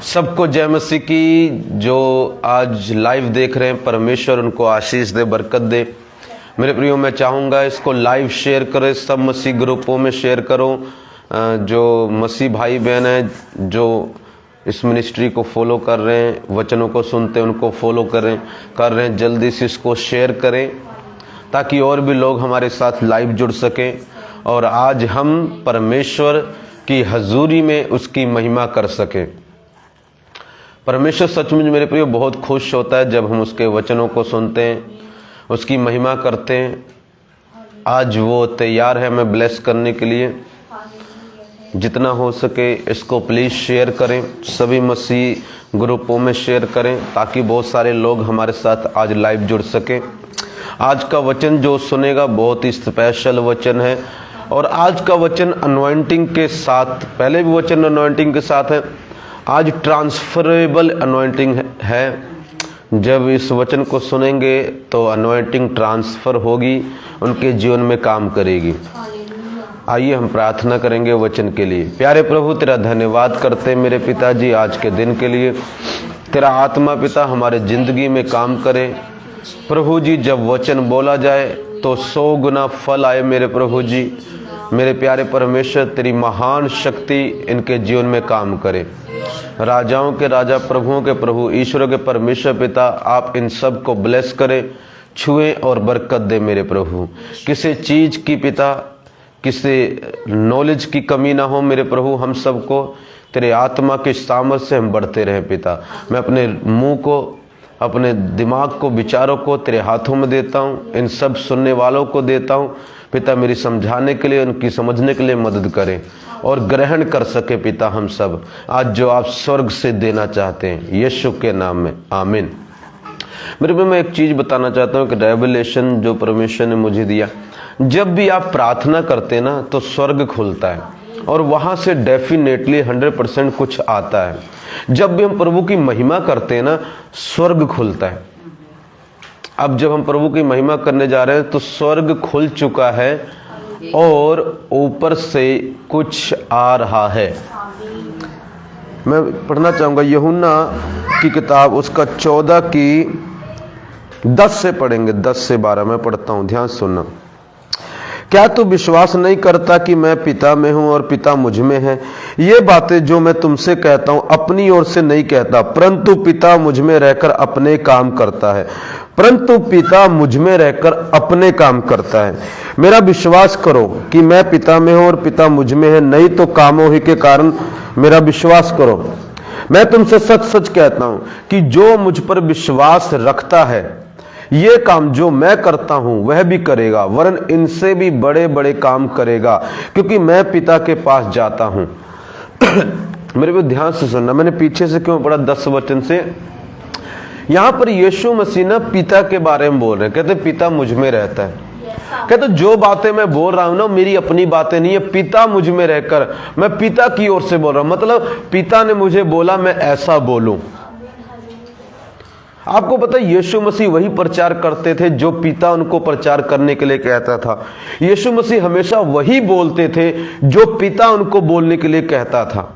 सबको जय मसीह की। जो आज लाइव देख रहे हैं, परमेश्वर उनको आशीष दे, बरकत दे। मेरे प्रियो, मैं चाहूँगा इसको लाइव शेयर करें, सब मसीह ग्रुपों में शेयर करो। जो मसीह भाई बहन हैं जो इस मिनिस्ट्री को फॉलो कर रहे हैं, वचनों को सुनते हैं, उनको फॉलो कर रहे हैं, जल्दी से इसको शेयर करें ताकि और भी लोग हमारे साथ लाइव जुड़ सकें और आज हम परमेश्वर की हजूरी में उसकी महिमा कर सकें। परमेश्वर सचमुच मेरे प्रियो बहुत खुश होता है जब हम उसके वचनों को सुनते हैं, उसकी महिमा करते हैं। आज वो तैयार है हमें ब्लेस करने के लिए। जितना हो सके इसको प्लीज़ शेयर करें, सभी मसीह ग्रुपों में शेयर करें ताकि बहुत सारे लोग हमारे साथ आज लाइव जुड़ सकें। आज का वचन जो सुनेगा बहुत ही स्पेशल वचन है और आज का वचन अनॉइंटिंग के साथ, पहले भी वचन अनॉइंटिंग के साथ है, आज ट्रांसफरेबल अनॉइंटिंग है। जब इस वचन को सुनेंगे तो अनॉइंटिंग ट्रांसफर होगी, उनके जीवन में काम करेगी। आइए हम प्रार्थना करेंगे वचन के लिए। प्यारे प्रभु, तेरा धन्यवाद करते हैं मेरे पिताजी आज के दिन के लिए। तेरा आत्मा पिता हमारे जिंदगी में काम करे प्रभु जी। जब वचन बोला जाए तो 100 गुना फल आए मेरे प्रभु जी। मेरे प्यारे परमेश्वर, तेरी महान शक्ति इनके जीवन में काम करे। राजाओं के राजा, प्रभुओं के प्रभु, ईश्वर के परमेश्वर पिता, आप इन सब को ब्लेस करें, छुए और बरकत दे मेरे प्रभु। किसी चीज की पिता, किसी नॉलेज की कमी ना हो मेरे प्रभु। हम सबको तेरे आत्मा के सामर्थ्य से हम बढ़ते रहे पिता। मैं अपने मुंह को, अपने दिमाग को, विचारों को तेरे हाथों में देता हूँ। इन सब सुनने वालों को देता हूँ पिता, मेरी समझाने के लिए, उनकी समझने के लिए मदद करें और ग्रहण कर सके पिता हम सब आज जो आप स्वर्ग से देना चाहते हैं, यीशु के नाम में, आमीन। मेरे में मैं एक चीज बताना चाहता हूँ कि रेवलेशन जो परमेश्वर ने मुझे दिया, जब भी आप प्रार्थना करते हैं ना तो स्वर्ग खुलता है और वहां से डेफिनेटली 100% कुछ आता है। जब भी हम प्रभु की महिमा करते हैं ना, स्वर्ग खुलता है। अब जब हम प्रभु की महिमा करने जा रहे हैं तो स्वर्ग खुल चुका है और ऊपर से कुछ आ रहा है। मैं पढ़ना चाहूंगा यूहन्ना की किताब, उसका 14 की 10 से पढ़ेंगे, 10 से 12 मैं पढ़ता हूं, ध्यान सुनना। क्या तू विश्वास नहीं करता कि मैं पिता में हूं और पिता मुझ में है? ये बातें जो मैं तुमसे कहता हूं अपनी ओर से नहीं कहता, परंतु पिता मुझ में रहकर अपने काम करता है। परंतु पिता मुझ में रहकर अपने काम करता है। मेरा विश्वास करो कि मैं पिता में हूं और पिता मुझ में है, नहीं तो कामों ही के कारण मेरा विश्वास करो। मैं तुमसे सच सच कहता हूं कि जो मुझ पर विश्वास रखता है, ये काम जो मैं करता हूं वह भी करेगा, वरन इनसे भी बड़े बड़े काम करेगा, क्योंकि मैं पिता के पास जाता हूं। मेरे को ध्यान से सुनना, मैंने पीछे से क्यों पढ़ा 10 वचन से। यहां पर यीशु मसीह ना पिता के बारे में बोल रहे हैं। कहते पिता मुझ में रहता है। कहते जो बातें मैं बोल रहा हूं ना, मेरी अपनी बातें नहीं है, पिता मुझ में रहकर, मैं पिता की ओर से बोल रहा हूं। मतलब पिता ने मुझे बोला मैं ऐसा बोलूं। आपको पता है यीशु मसीह वही प्रचार करते थे जो पिता उनको प्रचार करने के लिए कहता था। यीशु मसीह हमेशा वही बोलते थे जो पिता उनको बोलने के लिए कहता था।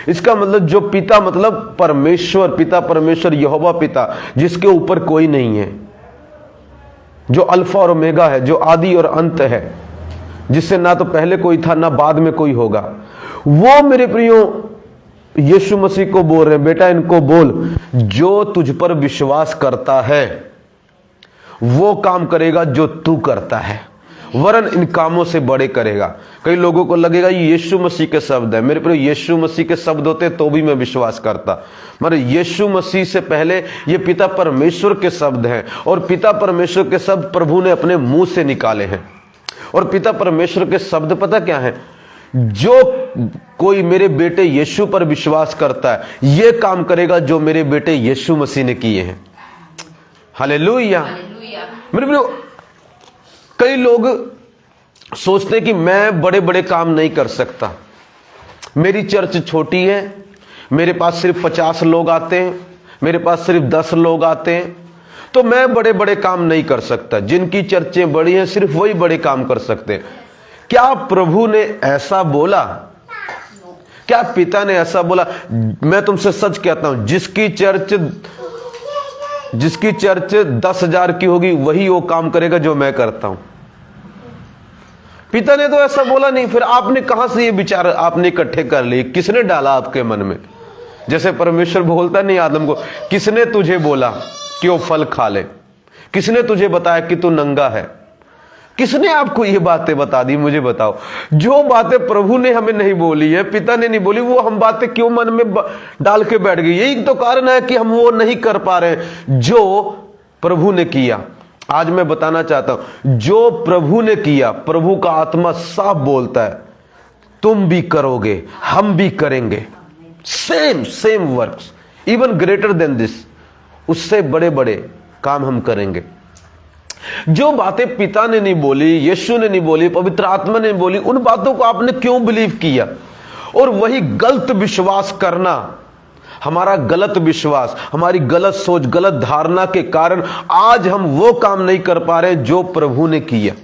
इसका मतलब जो पिता मतलब परमेश्वर, पिता परमेश्वर, यहोवा पिता, जिसके ऊपर कोई नहीं है, जो अल्फा और ओमेगा है, जो आदि और अंत है, जिससे ना तो पहले कोई था ना बाद में कोई होगा। वो मेरे प्रियो यीशु मसीह को बोल रहे हैं, बेटा इनको बोल, जो तुझ पर विश्वास करता है वो काम करेगा जो तू करता है, वरन इन कामों से बड़े करेगा। कई लोगों को लगेगा ये यीशु मसीह के शब्द है। मेरे प्रिय, यीशु मसीह के शब्द होते तो भी मैं विश्वास करता, मगर यीशु मसीह से पहले ये पिता परमेश्वर के शब्द हैं और पिता परमेश्वर के शब्द प्रभु ने अपने मुंह से निकाले हैं। और पिता परमेश्वर के शब्द पता क्या है? जो कोई मेरे बेटे यीशु पर विश्वास करता है, ये काम करेगा जो मेरे बेटे यीशु मसीह ने किए हैं। हालेलुया। मेरे प्रियो, कई लोग सोचते हैं कि मैं बड़े बड़े काम नहीं कर सकता, मेरी चर्च छोटी है, मेरे पास सिर्फ 50 लोग आते हैं, मेरे पास सिर्फ 10 लोग आते हैं, तो मैं बड़े बड़े काम नहीं कर सकता। जिनकी चर्चें बड़ी हैं सिर्फ वही बड़े काम कर सकते हैं। क्या प्रभु ने ऐसा बोला? क्या पिता ने ऐसा बोला? मैं तुमसे सच कहता हूं, जिसकी चर्च 10,000 की होगी वही वो काम करेगा जो मैं करता हूं। पिता ने तो ऐसा बोला नहीं, फिर आपने कहां से ये विचार आपने इकट्ठे कर लिए? किसने डाला आपके मन में? जैसे परमेश्वर बोलता नहीं आदम को, किसने तुझे बोला कि वो फल खा ले? किसने तुझे बताया कि तू नंगा है? किसने आपको ये बातें बता दी? मुझे बताओ। जो बातें प्रभु ने हमें नहीं बोली है, पिता ने नहीं बोली, वो हम बातें क्यों मन में डाल के बैठ गई? यही तो कारण है कि हम वो नहीं कर पा रहे जो प्रभु ने किया। आज मैं बताना चाहता हूं, जो प्रभु ने किया, प्रभु का आत्मा साफ बोलता है, तुम भी करोगे, हम भी करेंगे। Same works, even greater than this, उससे बड़े बड़े काम हम करेंगे। जो बातें पिता ने नहीं बोली, यीशु ने नहीं बोली, पवित्र आत्मा ने नहीं बोली, उन बातों को आपने क्यों बिलीव किया? और वही गलत विश्वास करना, हमारा गलत विश्वास, हमारी गलत सोच, गलत धारणा के कारण आज हम वो काम नहीं कर पा रहे जो प्रभु ने किया।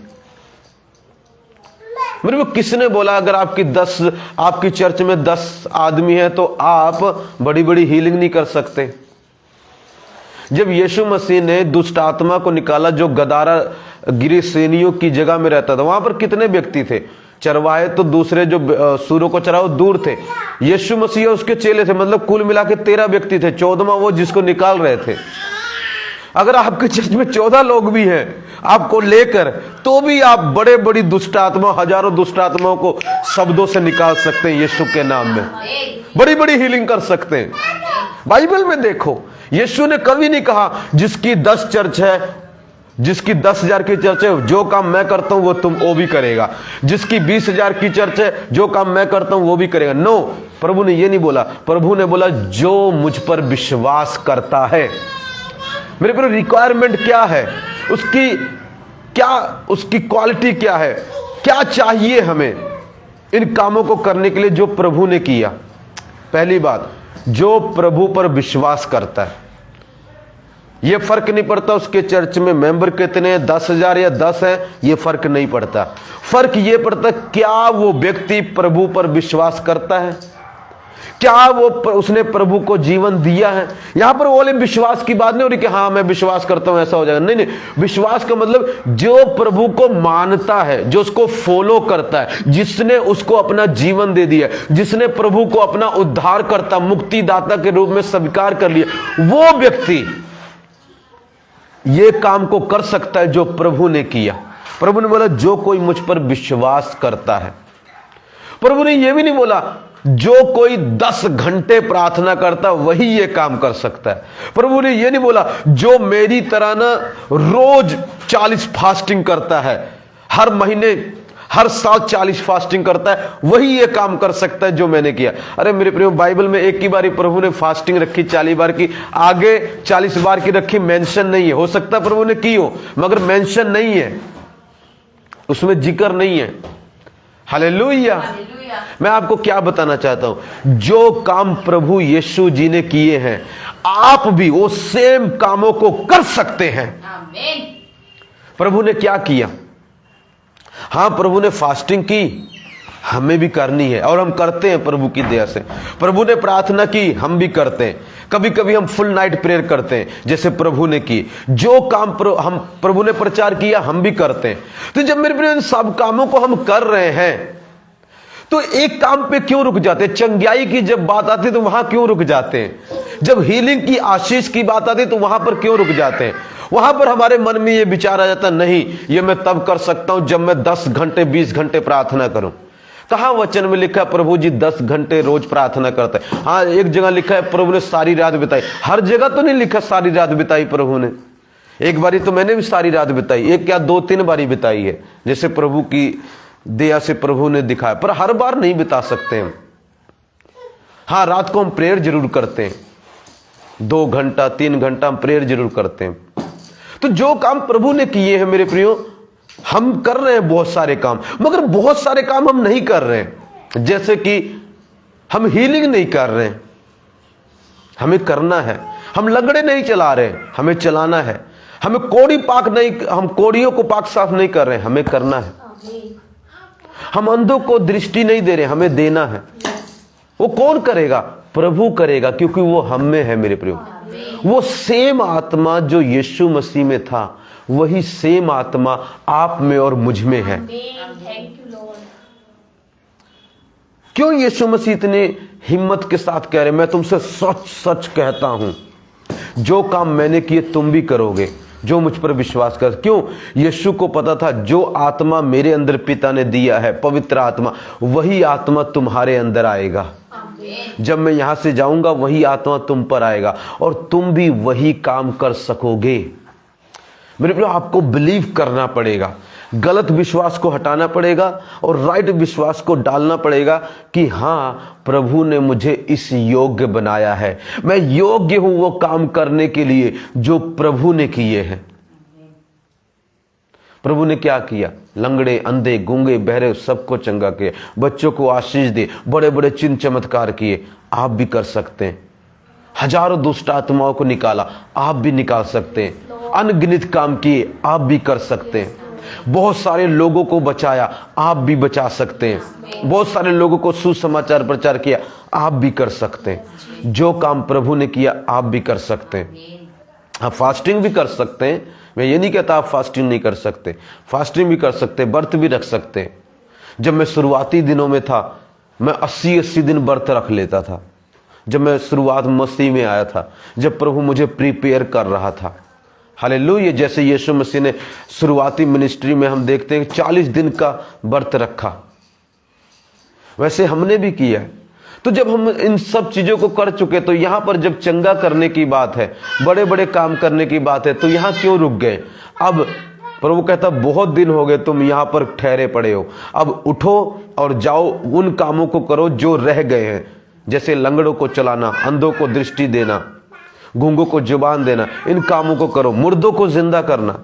मेरे को किसने बोला अगर आपकी चर्च में 10 आदमी है तो आप बड़ी बड़ी हीलिंग नहीं कर सकते? जब यीशु मसीह ने दुष्ट आत्मा को निकाला जो गदारा गिरिसेनियों की जगह में रहता था, वहां पर कितने व्यक्ति थे? चरवाहे तो दूसरे जो सूरों को चराओ दूर थे, यीशु मसीह उसके चेले थे, मतलब कुल मिला के 13 व्यक्ति थे, 14वां वो जिसको निकाल रहे थे। अगर आपके चर्च में 14 लोग भी हैं आपको लेकर, तो भी आप बड़े बड़ी दुष्ट आत्मा, हजारों दुष्ट आत्माओं को शब्दों से निकाल सकते हैं। यीशु के नाम में बड़ी बड़ी हीलिंग कर सकते हैं। बाइबल में देखो, यीशु ने कभी नहीं कहा जिसकी 10 चर्च है, जिसकी 10,000 की चर्च है, जो काम मैं करता हूं वो भी करेगा। जिसकी 20,000 की चर्च है, जो काम मैं करता हूं वो भी करेगा। नो, प्रभु ने ये नहीं बोला। प्रभु ने बोला जो मुझ पर विश्वास करता है। मेरे पर रिक्वायरमेंट क्या है, उसकी क्वालिटी क्या है, क्या चाहिए हमें इन कामों को करने के लिए जो प्रभु ने किया? पहली बात, जो प्रभु पर विश्वास करता है। यह फर्क नहीं पड़ता उसके चर्च में मेंबर कितने हैं, 10,000 या 10 है, यह फर्क नहीं पड़ता। फर्क यह पड़ता क्या वो व्यक्ति प्रभु पर विश्वास करता है, क्या उसने प्रभु को जीवन दिया है। यहां पर वो विश्वास की बात नहीं हो रही कि हाँ मैं विश्वास करता हूं ऐसा हो जाएगा। नहीं, विश्वास का मतलब जो प्रभु को मानता है, जो उसको फॉलो करता है, जिसने उसको अपना जीवन दे दिया, जिसने प्रभु को अपना उद्धारकर्ता, मुक्तिदाता के रूप में स्वीकार कर लिया, वो व्यक्ति ये काम को कर सकता है जो प्रभु ने किया। प्रभु ने बोला जो कोई मुझ पर विश्वास करता है। प्रभु ने यह भी नहीं बोला जो कोई 10 घंटे प्रार्थना करता वही ये काम कर सकता है। प्रभु ने यह नहीं बोला जो मेरी तरह ना रोज 40 फास्टिंग करता है, हर महीने हर साल 40 फास्टिंग करता है, वही ये काम कर सकता है जो मैंने किया। अरे मेरे प्रियो, बाइबल में एक ही बार प्रभु ने फास्टिंग रखी 40 बार की, आगे 40 बार की रखी मेंशन नहीं है। हो सकता है प्रभु ने की हो, मगर मेंशन नहीं है, उसमें जिक्र नहीं है। हालेलुया। मैं आपको क्या बताना चाहता हूं, जो काम प्रभु यीशु जी ने किए हैं आप भी वो सेम कामों को कर सकते हैं। प्रभु ने क्या किया? हां, प्रभु ने फास्टिंग की, हमें भी करनी है और हम करते हैं प्रभु की दया से। प्रभु ने प्रार्थना की, हम भी करते हैं। कभी कभी हम फुल नाइट प्रेयर करते हैं जैसे प्रभु ने की। जो काम हम प्रभु ने प्रचार किया हम भी करते हैं। तो जब मेरे प्रिय इन सब कामों को हम कर रहे हैं तो एक काम पे क्यों रुक जाते हैं? चंगाई की जब बात आती है तो वहां क्यों रुक जाते हैं? जब हीलिंग की, आशीष की बात आती है तो वहां पर क्यों रुक जाते हैं? वहां पर हमारे मन में ये विचार आ जाता, नहीं ये मैं तब कर सकता हूं जब मैं 10 घंटे 20 घंटे प्रार्थना करूं। कहां वचन में लिखा है प्रभु जी 10 घंटे रोज प्रार्थना करते हैं? हाँ, एक जगह लिखा है प्रभु ने सारी रात बिताई। हर जगह तो नहीं लिखा सारी रात बिताई प्रभु ने। एक बारी तो मैंने भी सारी रात बिताई, एक या 2-3 बारी बिताई है, जैसे प्रभु की दया से प्रभु ने दिखाया, पर हर बार नहीं बिता सकते हम। हाँ, रात को हम प्रेयर जरूर करते हैं, 2 घंटा 3 घंटा हम प्रेयर जरूर करते हैं। तो जो काम प्रभु ने किए हैं मेरे प्रियो, हम कर रहे हैं बहुत सारे काम, मगर बहुत सारे काम हम नहीं कर रहे हैं। जैसे कि हम हीलिंग नहीं कर रहे हैं, हमें करना है। हम लगड़े नहीं चला रहे, हमें चलाना है। हमें कोड़ी पाक नहीं, हम कोड़ियों को पाक साफ नहीं कर रहे हैं, हमें करना है। हम अंधों को दृष्टि नहीं दे रहे, हमें देना है। वो कौन करेगा? प्रभु करेगा, क्योंकि वो हम में है मेरे प्रियो। वो सेम आत्मा जो यीशु मसीह में था, वही सेम आत्मा आप में और मुझ में है। क्यों यीशु मसीह इतने हिम्मत के साथ कह रहे, मैं तुमसे सच सच कहता हूं, जो काम मैंने किए तुम भी करोगे, जो मुझ पर विश्वास कर। क्यों? यीशु को पता था जो आत्मा मेरे अंदर पिता ने दिया है, पवित्र आत्मा, वही आत्मा तुम्हारे अंदर आएगा। जब मैं यहां से जाऊंगा वही आत्मा तुम पर आएगा और तुम भी वही काम कर सकोगे। मेरे प्रियो, आपको बिलीव करना पड़ेगा, गलत विश्वास को हटाना पड़ेगा और राइट विश्वास को डालना पड़ेगा कि हां, प्रभु ने मुझे इस योग्य बनाया है, मैं योग्य हूं वो काम करने के लिए जो प्रभु ने किए हैं। प्रभु ने क्या किया? लंगड़े, अंधे, गूंगे, बहरे सबको चंगा किया, बच्चों को आशीष दी, बड़े बड़े चिन्ह चमत्कार किए। आप भी कर सकते हैं। हजारों दुष्ट आत्माओं को निकाला, आप भी निकाल सकते हैं। अनगिनत काम किए, आप भी कर सकते हैं। बहुत सारे लोगों को बचाया, आप भी बचा सकते हैं। बहुत सारे लोगों को सुसमाचार प्रचार किया, आप भी कर सकते हैं। जो काम प्रभु ने किया आप भी कर सकते हैं। आप फास्टिंग भी कर सकते हैं, मैं ये नहीं कहता आप फास्टिंग नहीं कर सकते, फास्टिंग भी कर सकते हैं, व्रत भी रख सकते हैं। जब मैं शुरुआती दिनों में था, मैं 80-80 दिन व्रत रख लेता था। जब मैं शुरुआत मसीह में आया था, जब प्रभु मुझे प्रिपेयर कर रहा था। हालेलुया। जैसे यीशु मसीह ने शुरुआती मिनिस्ट्री में हम देखते हैं 40 दिन का व्रत रखा, वैसे हमने भी किया है। तो जब हम इन सब चीजों को कर चुके, तो यहां पर जब चंगा करने की बात है, बड़े बड़े काम करने की बात है, तो यहां क्यों रुक गए? अब प्रभु कहता बहुत दिन हो गए तुम यहां पर ठहरे पड़े हो, अब उठो और जाओ, उन कामों को करो जो रह गए हैं। जैसे लंगड़ों को चलाना, अंधों को दृष्टि देना, गूंगों को जुबान देना, इन कामों को करो। मुर्दों को जिंदा करना,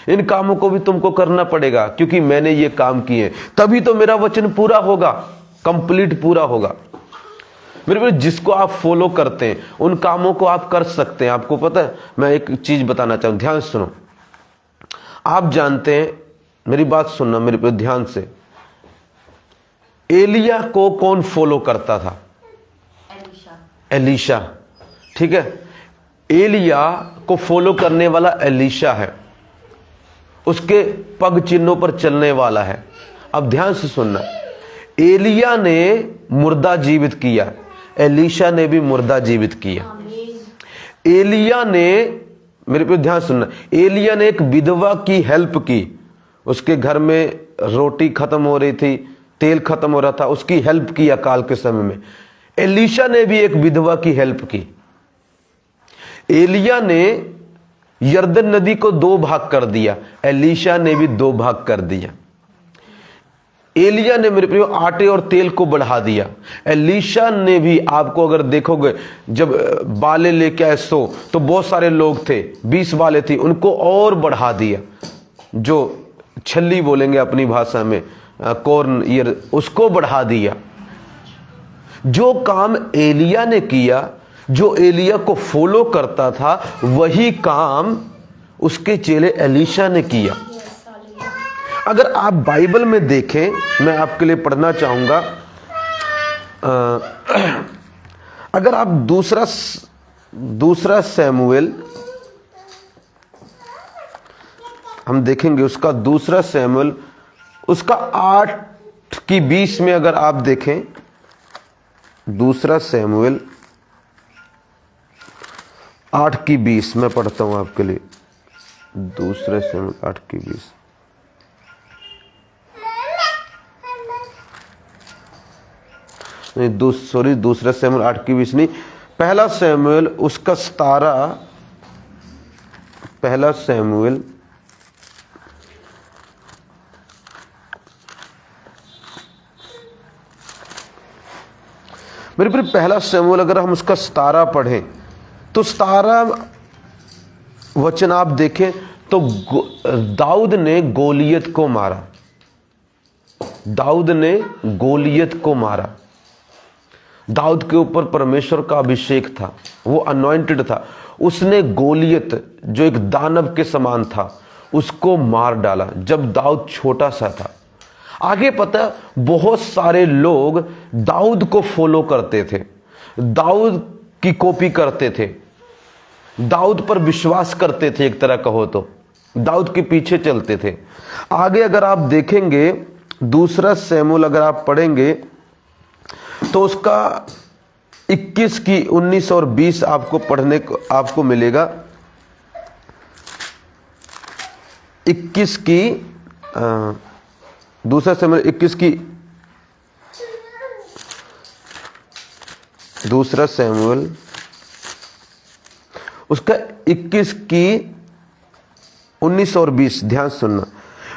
इन कामों को भी तुमको करना पड़ेगा, क्योंकि मैंने ये काम किए, तभी तो मेरा वचन पूरा होगा, कंप्लीट पूरा होगा। मेरे भाई, जिसको आप फॉलो करते हैं उन कामों को आप कर सकते हैं। आपको पता है, मैं एक चीज बताना चाहूं, ध्यान से सुनो। आप जानते हैं, मेरी बात सुनना मेरे पे ध्यान से, एलिया को कौन फॉलो करता था? एलीशा। ठीक है, एलिया को फॉलो करने वाला एलीशा है, उसके पग चिन्हों पर चलने वाला है। अब ध्यान से सुनना, एलिया ने मुर्दा जीवित किया, एलीशा ने भी मुर्दा जीवित किया। एलिया ने, मेरे पे ध्यान सुनना, एलिया ने एक विधवा की हेल्प की, उसके घर में रोटी खत्म हो रही थी, तेल खत्म हो रहा था, उसकी हेल्प की अकाल के समय में। एलीशा ने भी एक विधवा की हेल्प की। एलिया ने यरदन नदी को 2 भाग कर दिया, एलीशा ने भी 2 भाग कर दिया। एलिया ने मेरे प्रियो आटे और तेल को बढ़ा दिया, एलीशा ने भी, आपको अगर देखोगे, जब बाले लेके आए 100, तो बहुत सारे लोग थे, 20 वाले थे, उनको और बढ़ा दिया। जो छल्ली बोलेंगे अपनी भाषा में, कॉर्न ईयर, उसको बढ़ा दिया। जो काम एलिया ने किया, जो एलिया को फॉलो करता था, वही काम उसके चेले एलीशा ने किया। अगर आप बाइबल में देखें, मैं आपके लिए पढ़ना चाहूंगा, अगर आप दूसरा शमूएल हम देखेंगे, उसका दूसरा शमूएल, उसका 8:20 में अगर आप देखें, दूसरा शमूएल 8:20 मैं पढ़ता हूं आपके लिए, दूसरा शमूएल 8:20। नहीं, दूसरा शमूएल 8:20 नहीं, पहला शमूएल उसका 17, पहला शमूएल मेरे प्रिय, पहला शमूएल अगर हम उसका 17 पढ़ें, तो 17 वचन आप देखें तो दाऊद ने गोलियत को मारा, दाऊद ने गोलियत को मारा। दाऊद के ऊपर परमेश्वर का अभिषेक था, वो अनॉइंटेड था। उसने गोलियत, जो एक दानव के समान था, उसको मार डाला जब दाऊद छोटा सा था। आगे पता, बहुत सारे लोग दाऊद को फॉलो करते थे, दाऊद की कॉपी करते थे, दाऊद पर विश्वास करते थे, एक तरह कहो तो दाऊद के पीछे चलते थे। आगे अगर आप देखेंगे दूसरा शमूएल अगर आप पढ़ेंगे तो उसका 21 की 19 और 20 आपको पढ़ने को आपको मिलेगा। 21 की दूसरा शमूएल 21 की दूसरा शमूएल उसका 21 की 19 और 20 ध्यान सुनना।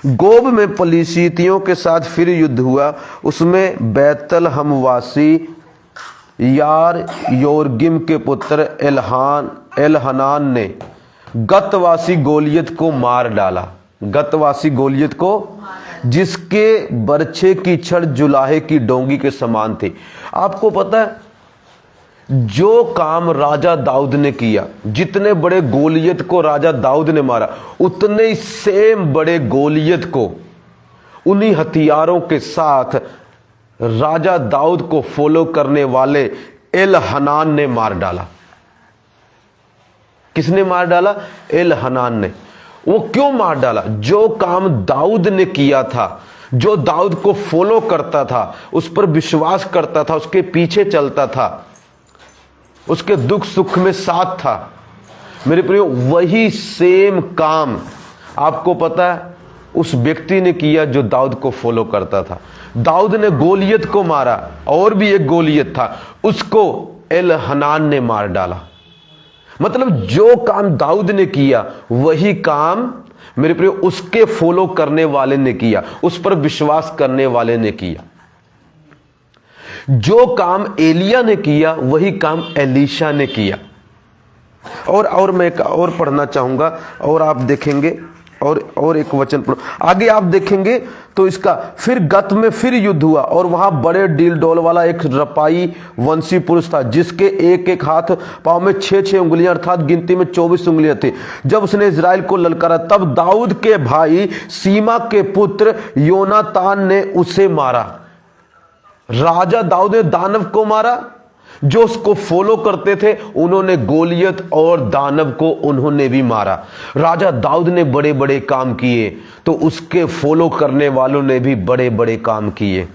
गोब में पलिश्तियों के साथ फिर युद्ध हुआ, उसमें बैतल हमवासी यार योरगिम के पुत्र एलहनान ने गतवासी गोलियत को मार डाला। गतवासी गोलियत को, जिसके बरछे की छड़ जुलाहे की डोंगी के समान थी। आपको पता है जो काम राजा दाऊद ने किया, जितने बड़े गोलियत को राजा दाऊद ने मारा, उतने ही सेम बड़े गोलियत को उन्हीं हथियारों के साथ राजा दाऊद को फॉलो करने वाले एलहनान ने मार डाला। किसने मार डाला? एलहनान ने। वो क्यों मार डाला? जो काम दाऊद ने किया था, जो दाऊद को फॉलो करता था, उस पर विश्वास करता था, उसके पीछे चलता था, उसके दुख सुख में साथ था, मेरे प्रियो, वही सेम काम आपको पता है उस व्यक्ति ने किया जो दाऊद को फॉलो करता था। दाऊद ने गोलियत को मारा, और भी एक गोलियत था, उसको एलहनान ने मार डाला। मतलब जो काम दाऊद ने किया वही काम मेरे प्रियो उसके फॉलो करने वाले ने किया, उस पर विश्वास करने वाले ने किया। जो काम एलिया ने किया वही काम एलीशा ने किया। और मैं एक और पढ़ना चाहूंगा, और आप देखेंगे और एक वचन पढ़ो। आगे आप देखेंगे तो इसका फिर गत में फिर युद्ध हुआ, और वहां बड़े डील डोल वाला एक रपाई वंशी पुरुष था, जिसके एक एक हाथ पांव में 6 उंगलियां अर्थात गिनती में 24 उंगलियां थी। जब उसने इजराइल को ललकारा, तब दाऊद के भाई सीमा के पुत्र योनातान ने उसे मारा। राजा दाऊद ने दानव को मारा, जो उसको फॉलो करते थे उन्होंने गोलियत और दानव को उन्होंने भी मारा। राजा दाऊद ने बड़े बड़े काम किए तो उसके फॉलो करने वालों ने भी बड़े बड़े काम किए।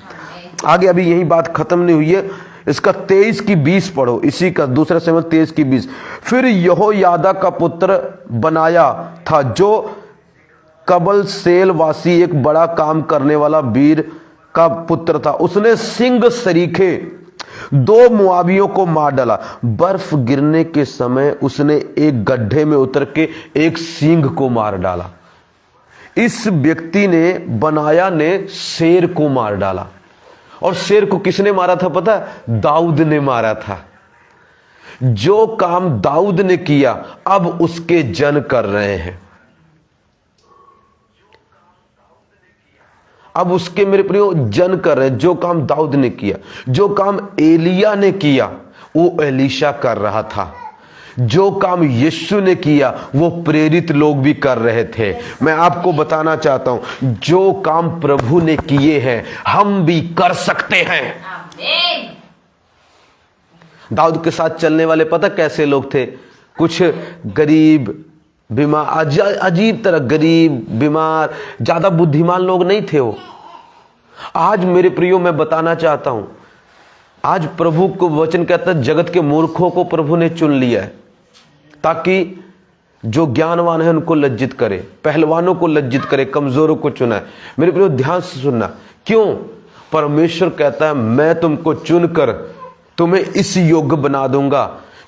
आगे अभी यही बात खत्म नहीं हुई है, इसका 23 की 20 पढ़ो, इसी का दूसरा शमूएल 23 की 20। फिर यहोयादा का पुत्र बनाया था, जो कबल सेल वासी एक बड़ा काम करने वाला वीर का पुत्र था। उसने सिंह सरीखे 2 मुआवियों को मार डाला। बर्फ गिरने के समय उसने एक गड्ढे में उतर के एक सिंह को मार डाला। इस व्यक्ति ने, बनाया ने शेर को मार डाला। और शेर को किसने मारा था पता है? दाऊद ने मारा था। जो काम दाऊद ने किया अब उसके जन कर रहे हैं, अब उसके मेरे प्रियो जन कर रहे हैं। जो काम दाऊद ने किया, जो काम एलिया ने किया वो एलीशा कर रहा था, जो काम यीशु ने किया वो प्रेरित लोग भी कर रहे थे। मैं आपको बताना चाहता हूं, जो काम प्रभु ने किए हैं हम भी कर सकते हैं। आमीन। दाऊद के साथ चलने वाले पता कैसे लोग थे? कुछ गरीब, बीमार, अजीब तरह गरीब, बीमार, ज्यादा बुद्धिमान लोग नहीं थे वो। आज मेरे प्रियो मैं बताना चाहता हूं, आज प्रभु को वचन कहता है जगत के मूर्खों को प्रभु ने चुन लिया है, ताकि जो ज्ञानवान है उनको लज्जित करे, पहलवानों को लज्जित करे, कमजोरों को चुना है। मेरे प्रियो ध्यान से सुनना, क्यों? परमेश्वर कहता है मैं तुमको चुनकर तुम्हें इस योग्य बना दूंगा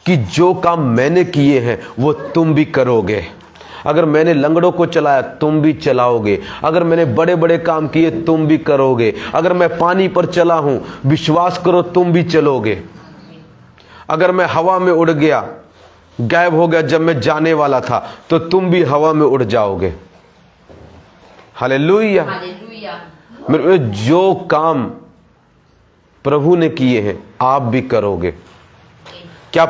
कि जो काम मैंने किए हैं वो तुम भी करोगे। अगर मैंने लंगड़ों को चलाया तुम भी चलाओगे, अगर मैंने बड़े बड़े काम किए तुम भी करोगे, अगर मैं पानी पर चला हूं विश्वास करो तुम भी चलोगे, अगर मैं हवा में उड़ गया, गायब हो गया जब मैं जाने वाला था, तो तुम भी हवा में उड़ जाओगे। हालेलुया। मेरे जो काम प्रभु ने किए हैं आप भी करोगे। क्या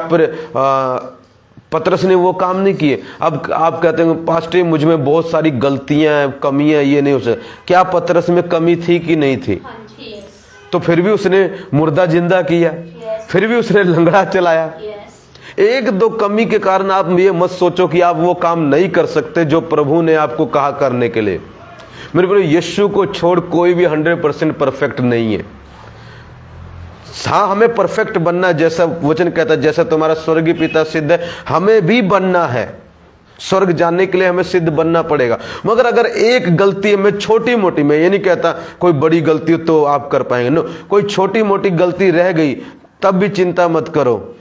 पतरस ने वो काम नहीं किए। अब आप कहते हैं पास्टर मुझ में बहुत सारी गलतियां हैं, कमियां, ये नहीं हो सकता। क्या पतरस में कमी थी कि नहीं थी? तो फिर भी उसने मुर्दा जिंदा किया, फिर भी उसने लंगड़ा चलाया। एक दो कमी के कारण आप ये मत सोचो कि आप वो काम नहीं कर सकते जो प्रभु ने आपको कहा करने के लिए। मेरे प्रिय, यीशु को छोड़ कोई भी 100% परफेक्ट नहीं है। हाँ, हमें परफेक्ट बनना है, जैसा वचन कहता है, जैसा तुम्हारा स्वर्गीय पिता सिद्ध है, हमें भी बनना है। स्वर्ग जाने के लिए हमें सिद्ध बनना पड़ेगा। मगर अगर एक गलती में छोटी मोटी, मैं ये नहीं कहता कोई बड़ी गलती तो आप कर पाएंगे, नो, कोई छोटी मोटी गलती रह गई तब भी चिंता मत करो,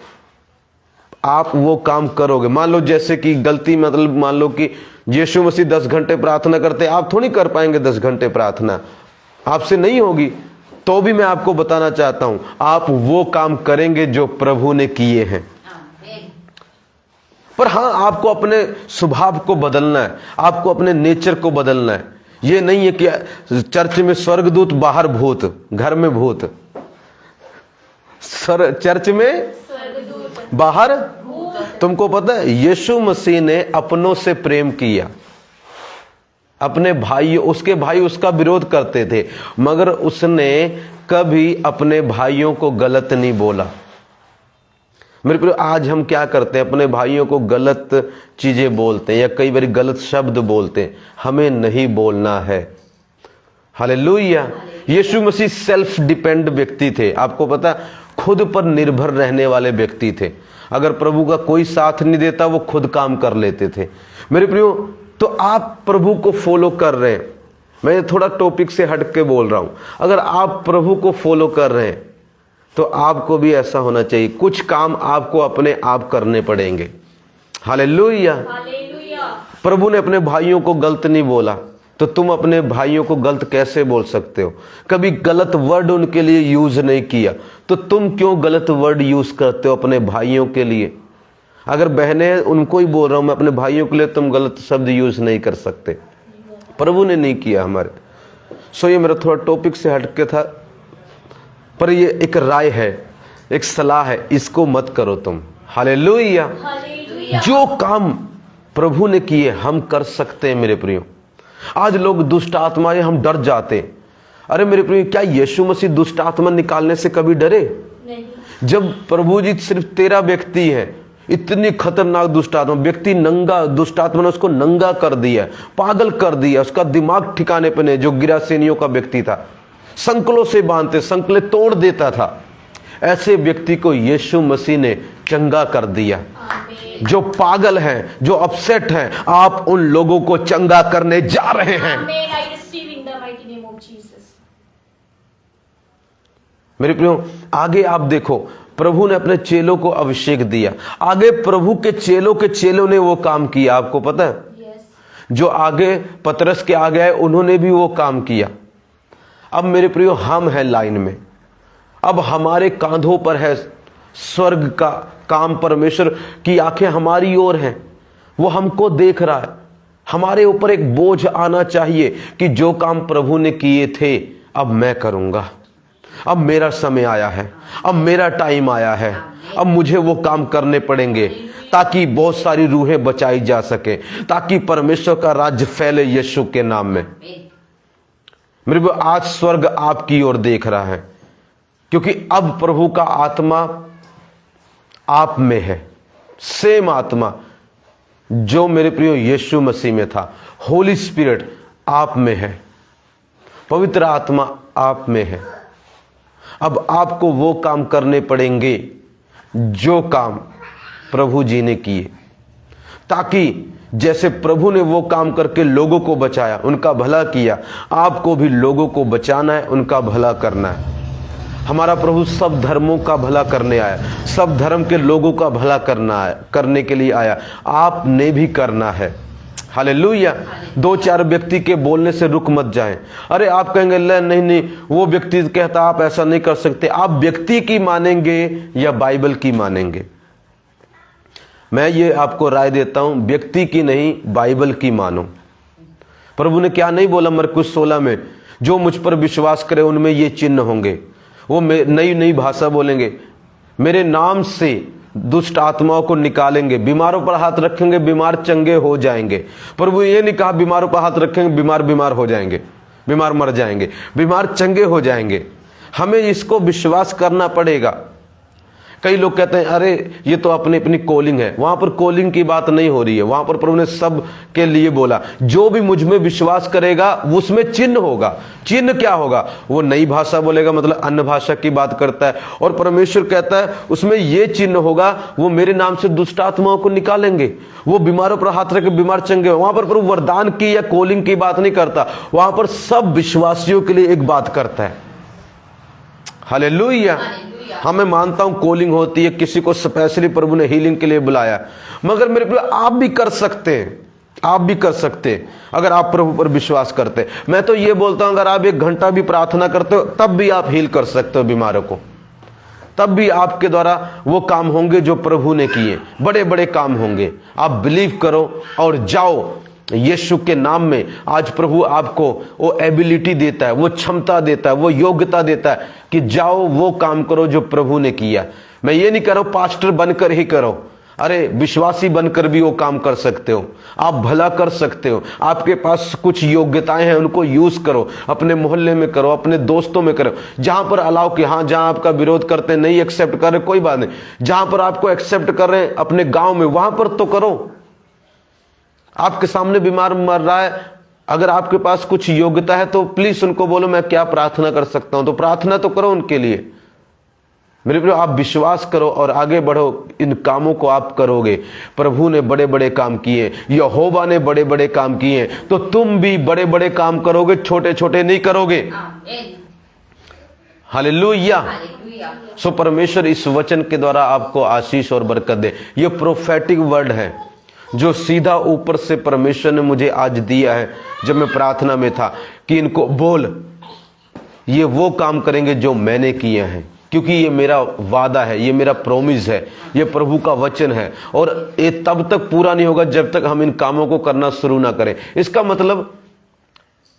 आप वो काम करोगे। मान लो जैसे कि गलती, मतलब मान लो कि यीशु मसीह 10 घंटे प्रार्थना करते, आप थोड़ी कर पाएंगे 10 घंटे प्रार्थना, आपसे नहीं होगी। तो भी मैं आपको बताना चाहता हूं, आप वो काम करेंगे जो प्रभु ने किए हैं। पर हाँ, आपको अपने स्वभाव को बदलना है, आपको अपने नेचर को बदलना है। ये नहीं है कि चर्च में स्वर्गदूत, बाहर भूत, घर में भूत। चर्च में बाहर, तुमको पता है यीशु मसीह ने अपनों से प्रेम किया। अपने भाई, उसके भाई उसका विरोध करते थे, मगर उसने कभी अपने भाइयों को गलत नहीं बोला। मेरे प्रिय, आज हम क्या करते हैं, अपने भाइयों को गलत चीजें बोलते हैं या कई बार गलत शब्द बोलते हैं। हमें नहीं बोलना है। हालेलुया। यीशु मसीह सेल्फ डिपेंड व्यक्ति थे। आपको पता, खुद पर निर्भर रहने वाले व्यक्ति थे। अगर प्रभु का कोई साथ नहीं देता, वो खुद काम कर लेते थे। मेरे प्रियो, तो आप प्रभु को फॉलो कर रहे हैं। मैं थोड़ा टॉपिक से हट के बोल रहा हूं। अगर आप प्रभु को फॉलो कर रहे हैं तो आपको भी ऐसा होना चाहिए। कुछ काम आपको अपने आप करने पड़ेंगे। हालेलुया। प्रभु ने अपने भाइयों को गलत नहीं बोला, तो तुम अपने भाइयों को गलत कैसे बोल सकते हो? कभी गलत वर्ड उनके लिए यूज नहीं किया, तो तुम क्यों गलत वर्ड यूज करते हो अपने भाइयों के लिए? अगर बहनें, उनको ही बोल रहा हूं मैं, अपने भाइयों के लिए तुम गलत शब्द यूज नहीं कर सकते। प्रभु ने नहीं किया हमारे। सो ये मेरा थोड़ा टॉपिक से हटके था, पर ये एक राय है, एक सलाह है, इसको मत करो तुम। हालेलुया। जो काम प्रभु ने किए हम कर सकते हैं। मेरे प्रियो, आज लोग दुष्ट आत्माएं, हम डर जाते। अरे मेरे प्रियो, क्या यीशु मसीह दुष्ट आत्मा निकालने से कभी डरे? नहीं। जब प्रभु जी सिर्फ 13 व्यक्ति हैं, इतनी खतरनाक दुष्ट आत्मा, व्यक्ति नंगा, दुष्ट आत्मा ने उसको नंगा कर दिया, पागल कर दिया, उसका दिमाग ठिकाने पे नहीं। जो गिरासेनियों का व्यक्ति था, संकलों से बांधते, संकले तोड़ देता था, ऐसे व्यक्ति को यीशु मसीह ने चंगा कर दिया। जो पागल हैं, जो अपसेट हैं, आप उन लोगों को चंगा करने जा रहे हैं। मेरे प्रियो, आगे आप देखो, प्रभु ने अपने चेलों को अभिषेक दिया। आगे प्रभु के चेलों ने वो काम किया। आपको पता है, जो आगे पतरस के आगे आए, उन्होंने भी वो काम किया। अब मेरे प्रियो, हम हैं लाइन में। अब हमारे कांधों पर है स्वर्ग का काम। परमेश्वर की आंखें हमारी ओर हैं, वो हमको देख रहा है। हमारे ऊपर एक बोझ आना चाहिए कि जो काम प्रभु ने किए थे, अब मैं करूंगा। अब मेरा समय आया है, अब मेरा टाइम आया है, अब मुझे वो काम करने पड़ेंगे, ताकि बहुत सारी रूहें बचाई जा सके, ताकि परमेश्वर का राज्य फैले यीशु के नाम में। मेरे को आज स्वर्ग आपकी ओर देख रहा है, क्योंकि अब प्रभु का आत्मा आप में है। सेम आत्मा जो मेरे प्रियो यीशु मसीह में था, होली स्पिरिट आप में है, पवित्र आत्मा आप में है। अब आपको वो काम करने पड़ेंगे जो काम प्रभु जी ने किए, ताकि जैसे प्रभु ने वो काम करके लोगों को बचाया, उनका भला किया, आपको भी लोगों को बचाना है, उनका भला करना है। हमारा प्रभु सब धर्मों का भला करने आया, सब धर्म के लोगों का भला करने के लिए आया। आपने भी करना है। हालेलुया। 2-4 व्यक्ति के बोलने से रुक मत जाएं। अरे आप कहेंगे नहीं, वो व्यक्ति कहता आप ऐसा नहीं कर सकते। आप व्यक्ति की मानेंगे या बाइबल की मानेंगे? मैं ये आपको राय देता हूं, व्यक्ति की नहीं, बाइबल की मानो। प्रभु ने क्या नहीं बोला मरकुस 16 में, जो मुझ पर विश्वास करे उनमें ये चिन्ह होंगे। वो नई नई भाषा बोलेंगे, मेरे नाम से दुष्ट आत्माओं को निकालेंगे, बीमारों पर हाथ रखेंगे, बीमार चंगे हो जाएंगे। प्रभु ये नहीं कहा बीमारों पर हाथ रखेंगे बीमार हो जाएंगे, बीमार मर जाएंगे, बीमार चंगे हो जाएंगे। हमें इसको विश्वास करना पड़ेगा। कई लोग कहते हैं अरे ये तो अपनी अपनी कॉलिंग है। वहां पर कॉलिंग की बात नहीं हो रही है, वहां पर प्रभु ने सब के लिए बोला, जो भी मुझ में विश्वास करेगा उसमें चिन्ह होगा। चिन्ह क्या होगा? वो नई भाषा बोलेगा, मतलब अन्य भाषा की बात करता है, और परमेश्वर कहता है उसमें ये चिन्ह होगा, वो मेरे नाम से दुष्ट आत्माओं को निकालेंगे, वो बीमारों पर हाथ रख के बीमार चंगे। वहां पर प्रभु वरदान की या कॉलिंग की बात नहीं करता, वहां पर सब विश्वासियों के लिए एक बात करता है। हालेलुया। हाँ, मैं मानता हूं कॉलिंग होती है, किसी को स्पेशली प्रभु ने हीलिंग के लिए बुलाया, मगर मेरे प्रिय आप भी कर सकते हैं, आप भी कर सकते हैं अगर आप प्रभु पर विश्वास करते हैं। मैं तो ये बोलता हूं अगर आप 1 घंटा भी प्रार्थना करते हो तब भी आप हील कर सकते हो बीमारों को, तब भी आपके द्वारा वो काम होंगे जो प्रभु ने किए, बड़े बड़े काम होंगे। आप बिलीव करो और जाओ यीशु के नाम में। आज प्रभु आपको वो एबिलिटी देता है, वो क्षमता देता है, वो योग्यता देता है कि जाओ वो काम करो जो प्रभु ने किया। मैं ये नहीं कह रहा हूं पास्टर बनकर ही करो, अरे विश्वासी बनकर भी वो काम कर सकते हो, आप भला कर सकते हो। आपके पास कुछ योग्यताएं हैं, उनको यूज करो, अपने मोहल्ले में करो, अपने दोस्तों में करो, जहां पर अलाउ कि हाँ, जहां आपका विरोध करते हैं, नहीं एक्सेप्ट कर रहे, कोई बात नहीं, जहां पर आपको एक्सेप्ट कर रहे हैं अपने गांव में, वहां पर तो करो। आपके सामने बीमार मर रहा है, अगर आपके पास कुछ योग्यता है तो प्लीज उनको बोलो मैं क्या प्रार्थना कर सकता हूं, तो प्रार्थना तो करो उनके लिए। मेरे प्रिय आप विश्वास करो और आगे बढ़ो, इन कामों को आप करोगे। प्रभु ने बड़े बड़े काम किए, यहोवा ने बड़े बड़े काम किए, तो तुम भी बड़े बड़े काम करोगे, छोटे छोटे नहीं करोगे। हालेलुया। सो परमेश्वर इस वचन के द्वारा आपको आशीष और बरकत दे। ये प्रोफेटिक वर्ड है जो सीधा ऊपर से परमेश्वर ने मुझे आज दिया है जब मैं प्रार्थना में था, कि इनको बोल ये वो काम करेंगे जो मैंने किए हैं, क्योंकि ये मेरा वादा है, ये मेरा प्रॉमिस है, ये प्रभु का वचन है, और ये तब तक पूरा नहीं होगा जब तक हम इन कामों को करना शुरू ना करें। इसका मतलब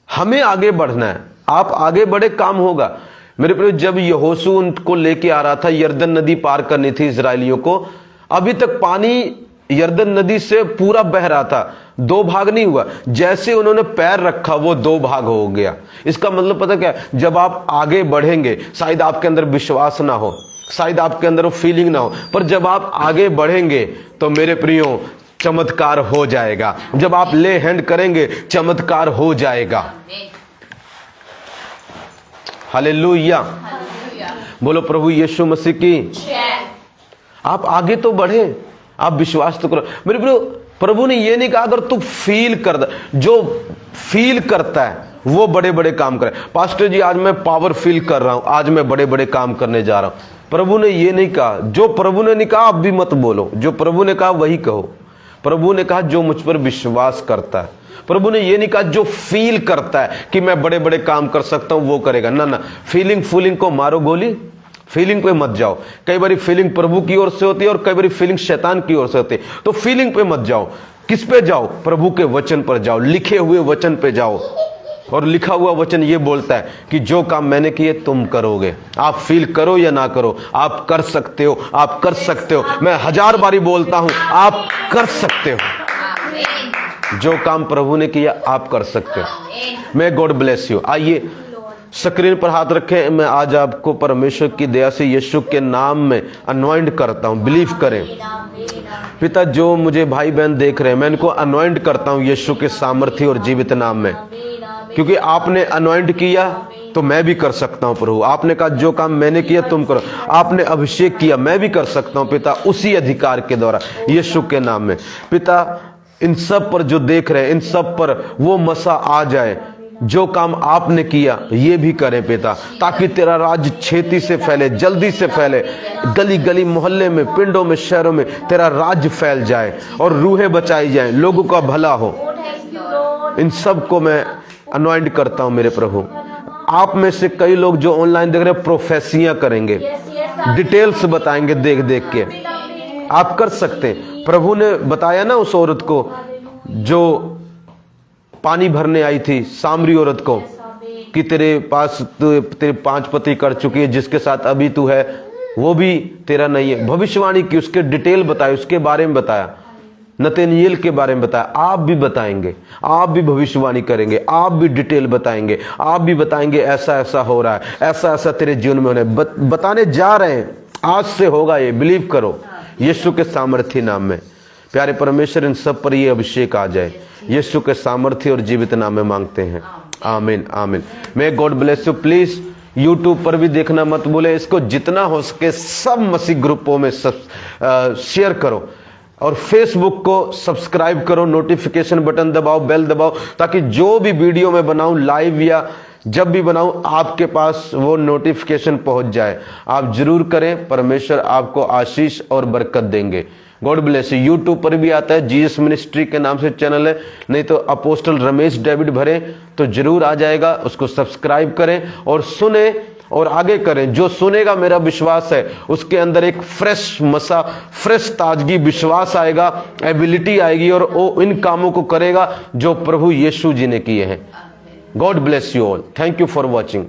हमें आगे बढ़ना है, आप आगे बढ़े काम होगा। मेरे प्रिय जब यहोशू उनको लेके आ रहा था, यरदन नदी पार करनी थी इजरायलियों को, अभी तक पानी यरदन नदी से पूरा बह रहा था, 2 भाग नहीं हुआ। जैसे उन्होंने पैर रखा वो 2 भाग हो गया। इसका मतलब पता क्या? जब आप आगे बढ़ेंगे, शायद आपके अंदर विश्वास ना हो, शायद आपके अंदर वो फीलिंग ना हो, पर जब आप आगे बढ़ेंगे तो मेरे प्रियो चमत्कार हो जाएगा। जब आप ले हैंड करेंगे चमत्कार हो जाएगा। हालेलुया। बोलो प्रभु यीशु मसीह की। आप आगे तो बढ़े, आप विश्वास तो करो। मेरे प्रभु ने ये नहीं कहा अगर तू फील कर, जो फील करता है वो बड़े बड़े काम करे। पास्टर जी आज मैं पावर फील कर रहा हूं, आज मैं बड़े बड़े काम करने जा रहा हूं। प्रभु ने ये नहीं कहा, जो प्रभु ने नहीं कहा आप भी मत बोलो, जो प्रभु ने कहा वही कहो। प्रभु ने कहा जो मुझ पर विश्वास करता है। प्रभु ने ये नहीं कहा जो फील करता है कि मैं बड़े बड़े काम कर सकता हूं वो करेगा। ना ना, फीलिंग को मारो गोली, फीलिंग पे मत जाओ। कई बार फीलिंग प्रभु की ओर से होती है और कई बार फीलिंग शैतान की ओर से होती है, तो फीलिंग पे मत जाओ। किस पे जाओ? प्रभु के वचन पर जाओ, लिखे हुए वचन पे जाओ। और लिखा हुआ वचन ये बोलता है कि जो काम मैंने किए तुम करोगे। आप फील करो या ना करो, आप कर सकते हो, आप कर सकते हो। मैं 1000 बारी बोलता हूं, आप कर सकते हो। जो काम प्रभु ने किया आप कर सकते हो। मैं गॉड ब्लेस यू। आइए स्क्रीन पर हाथ रखें। मैं आज आपको परमेश्वर की दया से यीशु के नाम में अनॉइंट करता हूं। बिलीव करें पिता, जो मुझे भाई बहन देख रहे हैं, मैं इनको अनॉइंट करता हूं यीशु के सामर्थ्य और जीवित नाम में, क्योंकि आपने अनॉइंट किया तो मैं भी कर सकता हूं। प्रभु आपने कहा जो काम मैंने किया तुम करो, आपने अभिषेक किया मैं भी कर सकता हूं पिता, उसी अधिकार के द्वारा यीशु के नाम में। पिता इन सब पर जो देख रहे हैं, इन सब पर वो मसा आ जाए, जो काम आपने किया ये भी करें पिता, ताकि तेरा राज छेती से फैले, जल्दी से फैले, गली गली मोहल्ले में, पिंडों में, शहरों में तेरा राज फैल जाए और रूहें बचाई जाए, लोगों का भला हो। इन सब को मैं अनॉइंट करता हूं मेरे प्रभु। आप में से कई लोग जो ऑनलाइन देख रहे हैं प्रोफेसियां करेंगे, डिटेल्स बताएंगे देख देख के। आप कर सकते हैं। प्रभु ने बताया ना उस औरत को जो पानी भरने आई थी, सामरी औरत को, कि तेरे पास तेरे 5 पति कर चुकी है, जिसके साथ अभी तू है वो भी तेरा नहीं है। भविष्यवाणी की, उसके डिटेल बताए, उसके बारे में बताया, नतनेल के बारे में बताया। आप भी बताएंगे, आप भी भविष्यवाणी करेंगे, आप भी डिटेल बताएंगे, आप भी बताएंगे ऐसा ऐसा हो रहा है, ऐसा ऐसा तेरे जीवन में होने बताने जा रहे हैं। आज से होगा ये, बिलीव करो यीशु के सामर्थ्य नाम में। प्यारे परमेश्वर, इन सब पर ये अभिषेक आ जाए, यीशु के सामर्थ्य और जीवित नाम में मांगते हैं। आमीन आमीन। May God bless you. Please YouTube पर भी देखना मत भूले। इसको जितना हो सके सब मसीह ग्रुपों में शेयर करो और फेसबुक को सब्सक्राइब करो, नोटिफिकेशन बटन दबाओ, बेल दबाओ, ताकि जो भी वीडियो मैं बनाऊं लाइव या जब भी बनाऊं आपके पास वो नोटिफिकेशन पहुंच जाए। आप जरूर करें, परमेश्वर आपको आशीष और बरकत देंगे। God bless you. यूट्यूब पर भी आता है, जीसस मिनिस्ट्री के नाम से चैनल है, नहीं तो अपोस्टल रमेश डेविड भरे तो जरूर आ जाएगा। उसको सब्सक्राइब करें और सुने और आगे करें। जो सुनेगा, मेरा विश्वास है उसके अंदर एक फ्रेश ताजगी, विश्वास आएगा, एबिलिटी आएगी और वो इन कामों को करेगा जो प्रभु यीशु जी ने किए हैं। God bless you all. Thank you for watching.